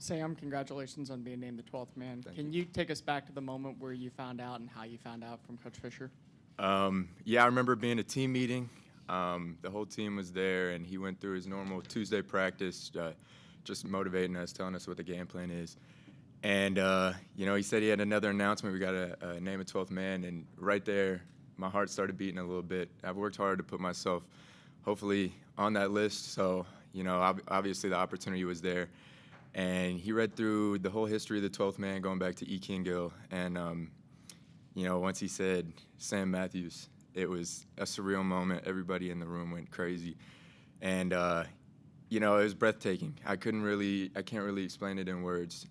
Sam, congratulations on being named the 12th man. Can you take us back to the moment where you found out and how you found out from Coach Fisher? Yeah, I remember being a team meeting. The whole team was there, and he went through his normal Tuesday practice, just motivating us, telling us what the game plan is. And, he said he had another announcement. We got to name a 12th man, and right there, my heart started beating a little bit. I've worked hard to put myself, hopefully, on that list. So, obviously the opportunity was there. And he read through the whole history of the 12th man going back to E. King Gill. And, once he said Sam Mathews, it was a surreal moment. Everybody in the room went crazy. And, it was breathtaking. I can't really explain it in words.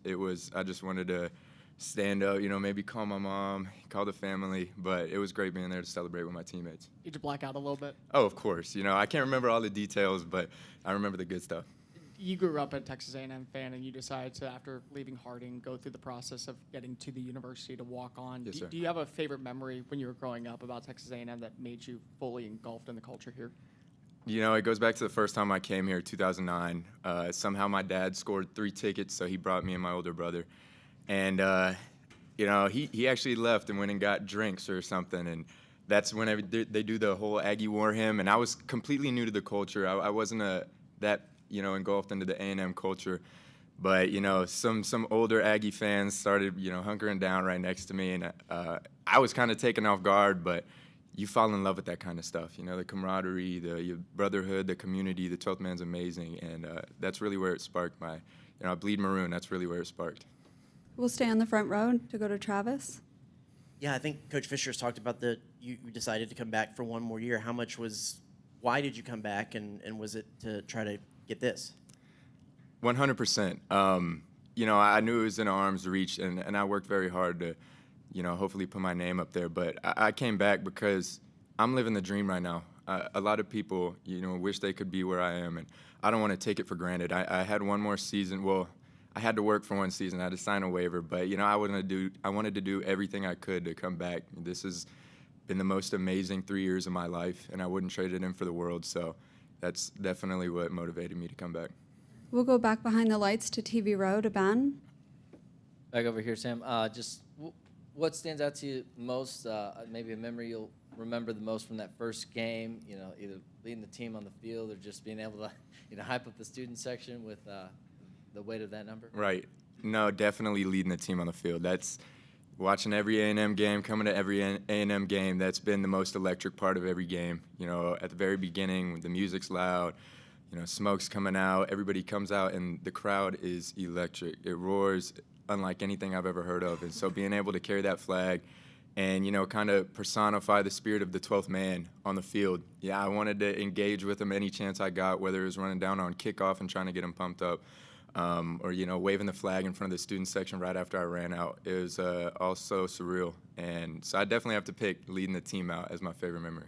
I just wanted to stand up, maybe call my mom, call the family. But it was great being there to celebrate with my teammates. Did you black out a little bit? Oh, of course. I can't remember all the details, but I remember the good stuff. You grew up a Texas A&M fan, and you decided to, after leaving Harding, go through the process of getting to the university to walk on. Yes, sir. Do you have a favorite memory when you were growing up about Texas A&M that made you fully engulfed in the culture here? It goes back to the first time I came here, 2009. Somehow my dad scored 3 tickets, so he brought me and my older brother. And, he actually left and went and got drinks or something. And that's when they do the whole Aggie wore him. And I was completely new to the culture. I wasn't that engulfed into the A&M culture. But, some older Aggie fans started, hunkering down right next to me. And I was kind of taken off guard, but you fall in love with that kind of stuff. The camaraderie, your brotherhood, the community, the 12th man's amazing. And that's really where it sparked I bleed maroon. That's really where it sparked. We'll stay on the front row to go to Travis. Yeah, I think Coach Fisher's talked about you decided to come back for one more year. Why did you come back, and was it to try to get this? 100%. I knew it was in arm's reach, and I worked very hard to, hopefully put my name up there. But I came back because I'm living the dream right now. A lot of people, wish they could be where I am, and I don't want to take it for granted. I had one more season. Well, I had to work for one season. I had to sign a waiver, but I wanted to do everything I could to come back. This has been the most amazing 3 years of my life, and I wouldn't trade it in for the world. So that's definitely what motivated me to come back. We'll go back behind the lights to TV Row to Ben. Back over here, Sam. What stands out to you most? Maybe a memory you'll remember the most from that first game. Either leading the team on the field or just being able to, hype up the student section with the weight of that number. Right. No, definitely leading the team on the field. That's watching every A&M game, coming to every A&M game. That's been the most electric part of every game. At the very beginning, when the music's loud, smoke's coming out, everybody comes out, and the crowd is electric. It roars unlike anything I've ever heard of. And so being able to carry that flag and, kind of personify the spirit of the 12th man on the field. Yeah, I wanted to engage with him any chance I got, whether it was running down on kickoff and trying to get him pumped up, or, waving the flag in front of the student section right after I ran out. It was also surreal. And so I definitely have to pick leading the team out as my favorite memory.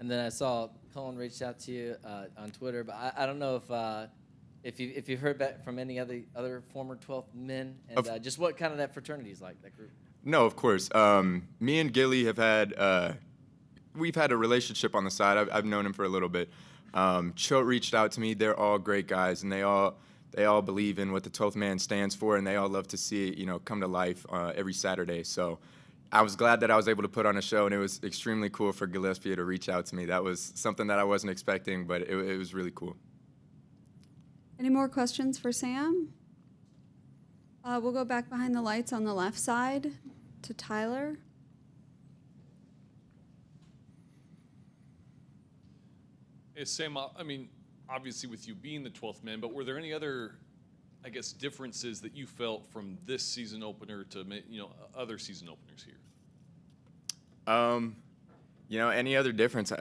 And then I saw Colin reached out to you on Twitter, but I don't know if you've heard back from any other former 12th men, and just what kind of that fraternity is like, that group. No, of course. Me and Gilly have we've had a relationship on the side. I've known him for a little bit. Choate reached out to me. They're all great guys, and they all believe in what the 12th man stands for, and they all love to see it, come to life every Saturday. So I was glad that I was able to put on a show, and it was extremely cool for Gillespie to reach out to me. That was something that I wasn't expecting, but it was really cool. Any more questions for Sam? We'll go back behind the lights on the left side to Tyler. Hey, Sam, obviously with you being the 12th man, but were there any other, differences that you felt from this season opener to, other season openers here? Any other difference?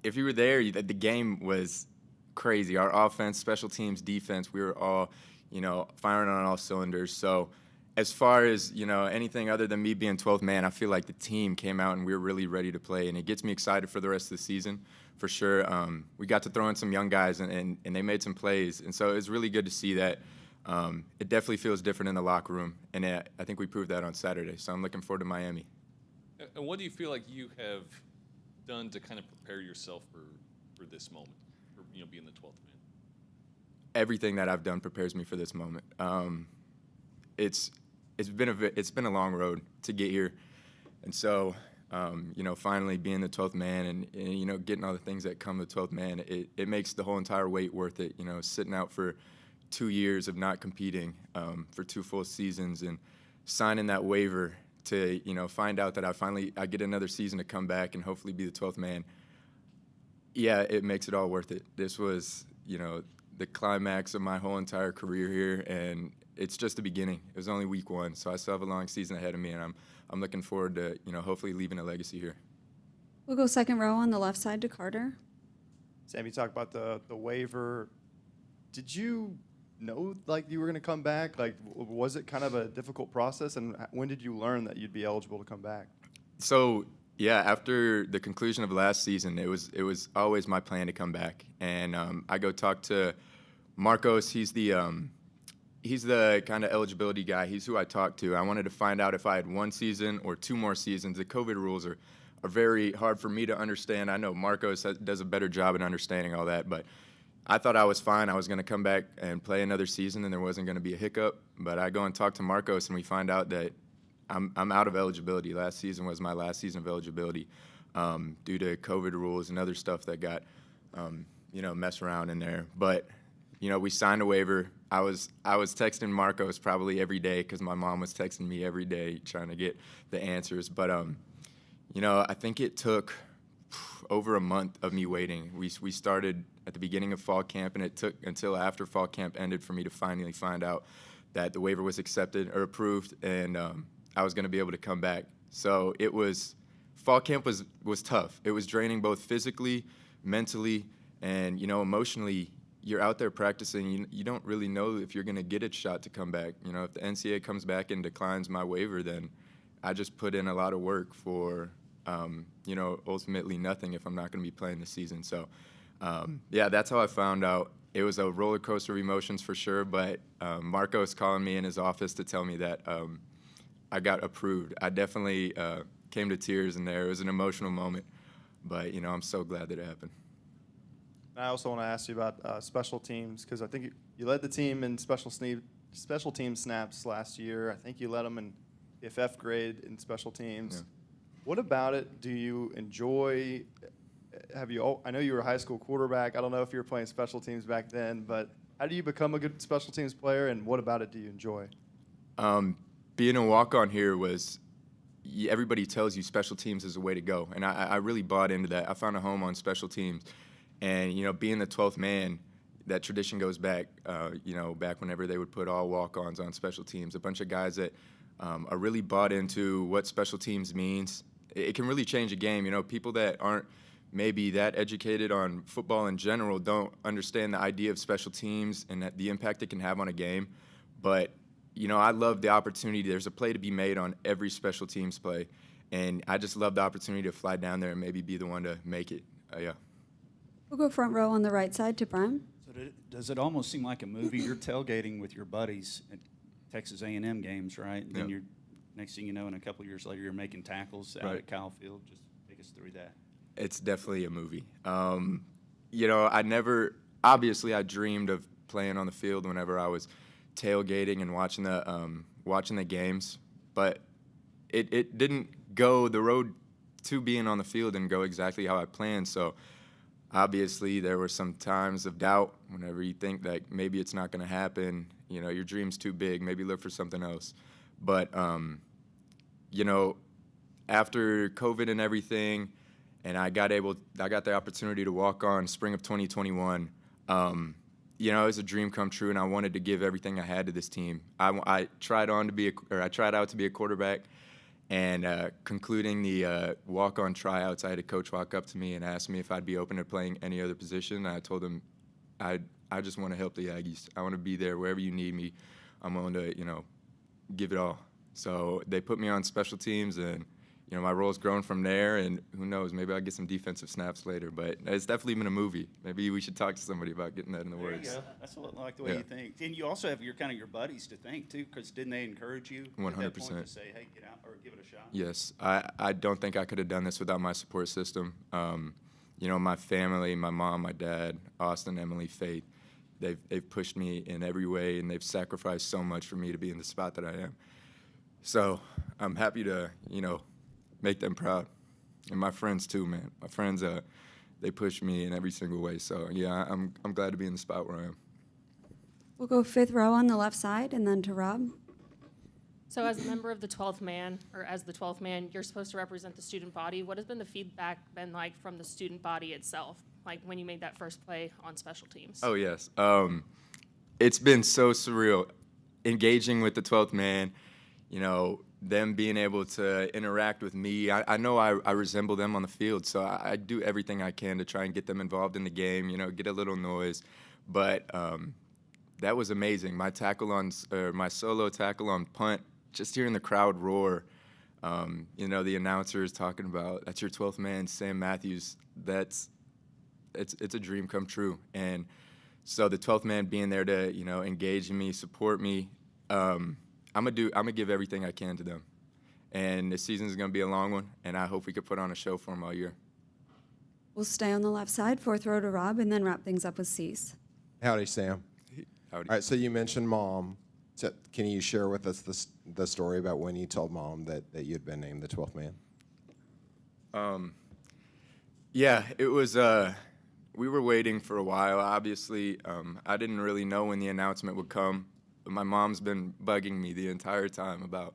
If you were there, the game was crazy. Our offense, special teams, defense, we were all, firing on all cylinders. So as far as, anything other than me being 12th man, I feel like the team came out and we were really ready to play, and it gets me excited for the rest of the season. For sure. We got to throw in some young guys, and they made some plays. And so it's really good to see that. It definitely feels different in the locker room, and I think we proved that on Saturday. So I'm looking forward to Miami. And what do you feel like you have done to kind of prepare yourself for this moment, for being the 12th everything that I've done prepares me for this moment. It's been a long road to get here, and so finally being the 12th man and getting all the things that come with 12th man, it makes the whole entire wait worth it. Sitting out for 2 years of not competing for 2 full seasons and signing that waiver to find out that I get another season to come back and hopefully be the 12th man. Yeah, it makes it all worth it. This was the climax of my whole entire career here, and it's just the beginning. It was only week 1, so I still have a long season ahead of me, and I'm looking forward to hopefully leaving a legacy here. We'll go second row on the left side to Carter. Sam, you talked about the waiver. Did you know you were going to come back? Was it kind of a difficult process, and when did you learn that you'd be eligible to come back? So yeah, after the conclusion of last season, it was always my plan to come back, and I go talk to Marcos. He's the kind of eligibility guy. He's who I talked to. I wanted to find out if I had 1 season or 2 more seasons. The COVID rules are very hard for me to understand. I know Marcos does a better job in understanding all that, but I thought I was fine. I was going to come back and play another season, and there wasn't going to be a hiccup. But I go and talk to Marcos, and we find out that I'm out of eligibility. Last season was my last season of eligibility due to COVID rules and other stuff that got messed around in there. But we signed a waiver. I was texting Marcos probably every day because my mom was texting me every day trying to get the answers. But I think it took over a month of me waiting. We started at the beginning of fall camp, and it took until after fall camp ended for me to finally find out that the waiver was accepted or approved, and I was going to be able to come back. So fall camp was tough. It was draining both physically, mentally, and emotionally. You're out there practicing. You don't really know if you're going to get a shot to come back. If the NCAA comes back and declines my waiver, then I just put in a lot of work for ultimately nothing if I'm not going to be playing this season. So, that's how I found out. It was a roller coaster of emotions for sure, but Marcos calling me in his office to tell me that I got approved. I definitely came to tears in there. It was an emotional moment, but I'm so glad that it happened. I also want to ask you about special teams, because I think you led the team in special team snaps last year. I think you led them in the FF grade in special teams. Yeah. What about it do you enjoy? I know you were a high school quarterback. I don't know if you were playing special teams back then, but how do you become a good special teams player, and what about it do you enjoy? Being a walk-on here everybody tells you special teams is the way to go, and I really bought into that. I found a home on special teams, and being the 12th man, that tradition goes back, back whenever they would put all walk-ons on special teams. A bunch of guys that are really bought into what special teams means. It can really change a game. People that aren't maybe that educated on football in general don't understand the idea of special teams and the impact it can have on a game. But, I love the opportunity. There's a play to be made on every special teams play, and I just love the opportunity to fly down there and maybe be the one to make it. Yeah. We'll go front row on the right side to Brian. So does it almost seem like a movie? You're tailgating with your buddies at Texas A&M games, right? And then Yeah. you're next thing you know, in a couple of years later, you're making tackles out Right. at Kyle Field. Just take us through that. It's definitely a movie. I dreamed of playing on the field whenever I was tailgating and watching the games, but it didn't go, the road to being on the field didn't go exactly how I planned. So obviously there were some times of doubt whenever you think that maybe it's not going to happen. Your dream's too big. Maybe look for something else. But after COVID and everything, and I got the opportunity to walk on spring of 2021. It was a dream come true, and I wanted to give everything I had to this team. I tried out to be a quarterback, and concluding the walk-on tryouts, I had a coach walk up to me and ask me if I'd be open to playing any other position. And I told him, I just want to help the Aggies. I want to be there wherever you need me. I'm willing to, give it all. So they put me on special teams, and my role's grown from there, and who knows, maybe I'll get some defensive snaps later. But it's definitely been a movie. Maybe we should talk to somebody about getting that in the There you works. go. That's like the way you think. And you also have your buddies to thank, too, because didn't they encourage you at that point 100%. to say, hey, get out or give it a shot? Yes, I don't think I could have done this without my support system. My family, my mom, my dad, Austin, Emily, Faith, they've pushed me in every way, and they've sacrificed so much for me to be in the spot that I am. So I'm happy to, make them proud. And my friends too, man. My friends, they push me in every single way. So yeah, I'm glad to be in the spot where I am. We'll go fifth row on the left side and then to Rob. So as a member of the 12th man, or as the 12th man, you're supposed to represent the student body. What has been the feedback been like from the student body itself, like when you made that first play on special teams? Oh, yes. It's been so surreal engaging with the 12th man, them being able to interact with me. I know I resemble them on the field, so I do everything I can to try and get them involved in the game, get a little noise. But that was amazing. My solo tackle on punt, just hearing the crowd roar, the announcers talking about, that's your 12th man, Sam Mathews, it's a dream come true. And so the 12th man being there to, engage in me, support me, I'm gonna give everything I can to them. And this season's gonna be a long one, and I hope we could put on a show for them all year. We'll stay on the left side, fourth row to Rob, and then wrap things up with Cease. Howdy, Sam. Howdy. All right, so you mentioned Mom. So can you share with us the story about when you told Mom that you had been named the 12th man? Yeah, it was, we were waiting for a while. Obviously, I didn't really know when the announcement would come. But my mom's been bugging me the entire time about,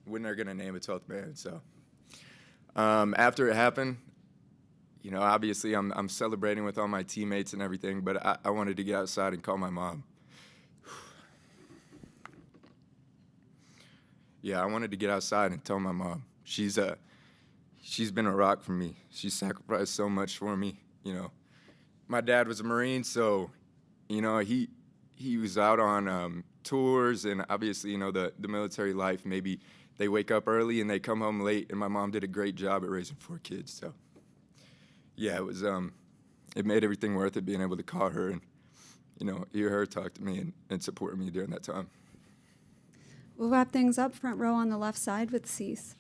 when they're going to name a 12th man. So after it happened, obviously I'm celebrating with all my teammates and everything, but I wanted to get outside and call my mom. Yeah, I wanted to get outside and tell my mom. She's been a rock for me. She sacrificed so much for me. My dad was a Marine, so he was out on tours, and obviously the military life. Maybe they wake up early and they come home late, and my mom did a great job at raising 4 kids. So yeah, it was it made everything worth it being able to call her and hear her talk to me and support me during that time. We'll wrap things up, front row on the left side with Cease.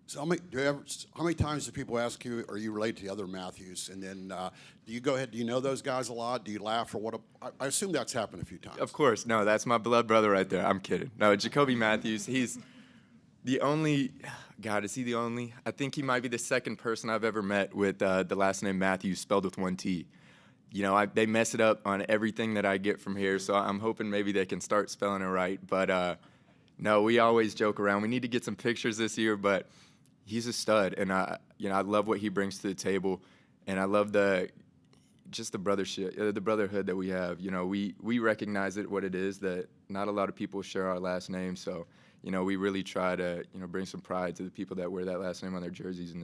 So how many times do people ask you, are you related to the other Mathews? And then do you go ahead, do you know those guys a lot? Do you laugh or what? I assume that's happened a few times. Of course. No, that's my blood brother right there. I'm kidding. No, Jacoby Mathews, he's the only, God, is he the only? I think he might be the second person I've ever met with the last name Mathews spelled with 1 T. They mess it up on everything that I get from here, so I'm hoping maybe they can start spelling it right. But no, we always joke around. We need to get some pictures this year, but he's a stud, and I love what he brings to the table, and I love the brotherhood that we have. We recognize it what it is, that not a lot of people share our last name, so we really try to bring some pride to the people that wear that last name on their jerseys in the